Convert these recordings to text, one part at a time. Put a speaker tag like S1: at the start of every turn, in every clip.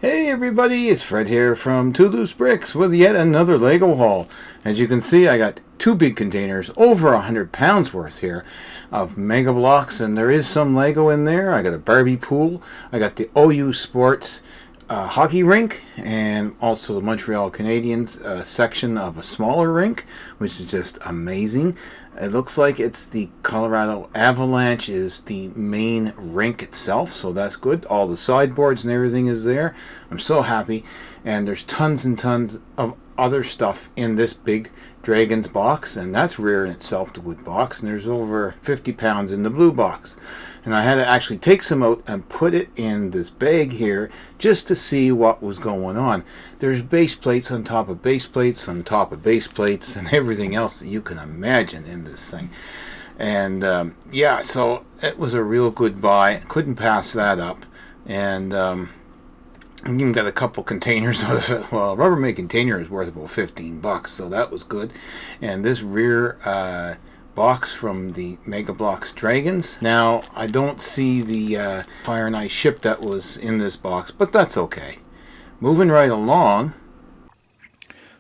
S1: Hey everybody, it's Fred here from Twoloosebricks with yet another Lego haul. As you can see, I got two big containers, over 100 pounds worth here, of Mega Blocks, and there is some Lego in there. I got a Barbie pool, I got the OU Sports hockey rink, and also the Montreal Canadiens section of a smaller rink, which is just amazing. It looks like it's the Colorado Avalanche is the main rink itself, so that's good. All the sideboards and everything is there. I'm so happy. And there's tons and tons of other stuff in this big Dragons box, and that's rare in itself, the wood box. And there's over 50 pounds in the blue box. And I had to actually take some out and put it in this bag here just to see what was going on. There's base plates on top of base plates on top of base plates and everything else that you can imagine in this thing. And yeah, so it was a real good buy. Couldn't pass that up. And I even got a couple containers out of it. Well, a Rubbermaid container is worth about 15 bucks, so that was good. And this rear box from the Mega Bloks Dragons. Now, I don't see the Fire and Ice ship that was in this box, but that's okay. Moving right along.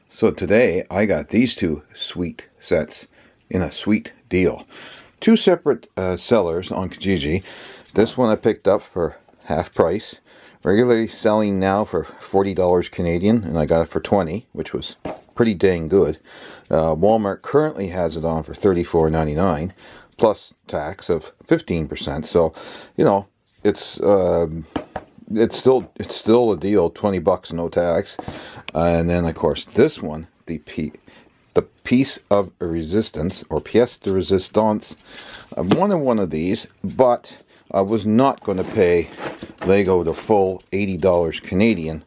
S1: So today, I got these two sweet sets in a sweet deal. Two separate sellers on Kijiji. This one I picked up for half price. Regularly selling now for $40 Canadian, and I got it for $20, which was pretty dang good. Walmart currently has it on for $34.99 plus tax of 15%. So, you know, it's still a deal, 20 bucks no tax. And then of course this one, the piece of resistance, or pièce de résistance. I wanted one of these, but I was not going to pay Lego the full $80 Canadian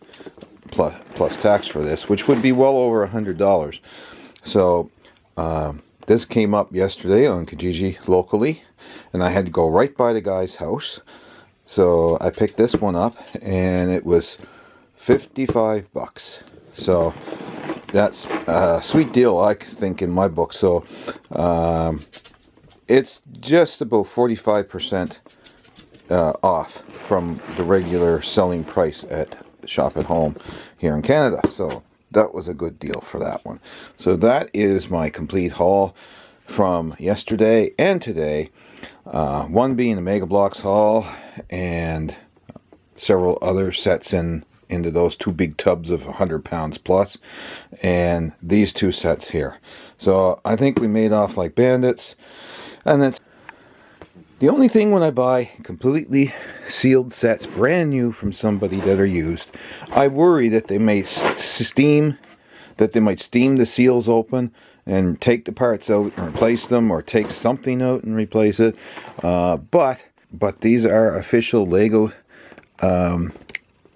S1: plus tax for this, which would be well over $100. So this came up yesterday on Kijiji locally, and I had to go right by the guy's house. So I picked this one up, and it was 55 bucks. So that's a sweet deal, I think, in my book. So it's just about 45% off from the regular selling price at Shop at Home here in Canada. So that was a good deal for that one. So that is my complete haul from yesterday and today. One being the Mega Bloks haul, and several other sets into those two big tubs of 100 pounds plus, and these two sets here. So I think we made off like bandits. And that's the only thing when I buy completely sealed sets, brand new from somebody that are used, I worry that they may steam the seals open and take the parts out and replace them, or take something out and replace it. But these are official Lego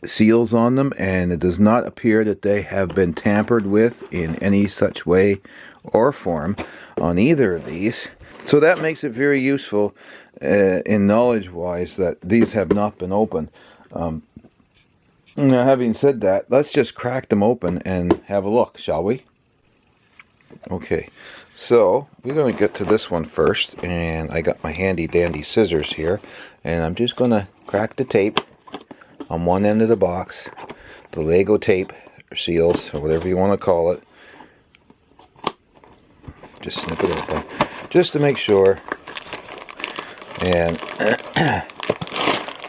S1: seals on them, and it does not appear that they have been tampered with in any such way or form on either of these. So that makes it very useful in knowledge-wise that these have not been opened. Now, having said that, let's just crack them open and have a look, shall we? Okay, so we're going to get to this one first, and I got my handy-dandy scissors here, and I'm just going to crack the tape on one end of the box, the Lego tape, or seals, or whatever you want to call it. Just snip it open, just to make sure. And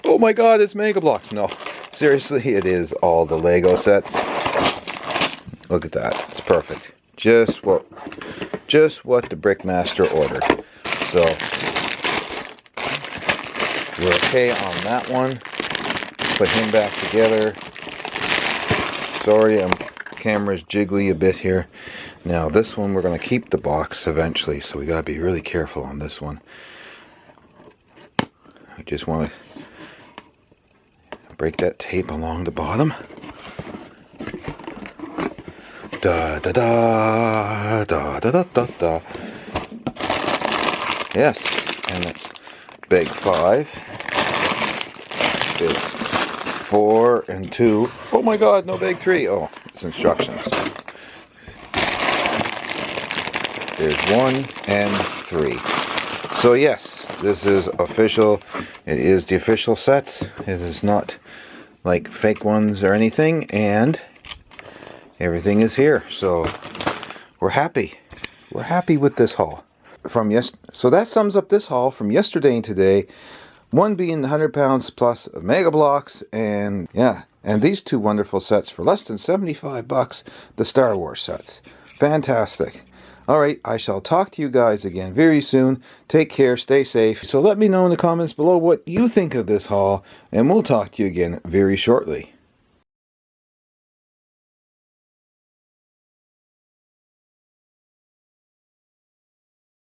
S1: oh my god, it's Mega Bloks. No, seriously, it is all the Lego sets. Look at that, it's perfect. Just what the Brickmaster ordered. So we're okay on that one. Put him back together. Sorry, camera's jiggly a bit here. Now this one, we're going to keep the box eventually, so we got to be really careful on this one. I just want to break that tape along the bottom. Da da da da da da da da. Yes, and it's bag 5. Bag 4 and 2. Oh my god, no bag 3. Oh, it's instructions. There's 1 and 3. So yes, this is official. It is the official sets. It is not like fake ones or anything, and everything is here. So we're happy. We're happy with this haul. So that sums up this haul from yesterday and today. One being 100 pounds plus of Mega Bloks, and yeah, and these two wonderful sets for less than 75 bucks, the Star Wars sets. Fantastic. Alright, I shall talk to you guys again very soon. Take care, stay safe. So let me know in the comments below what you think of this haul, and we'll talk to you again very shortly.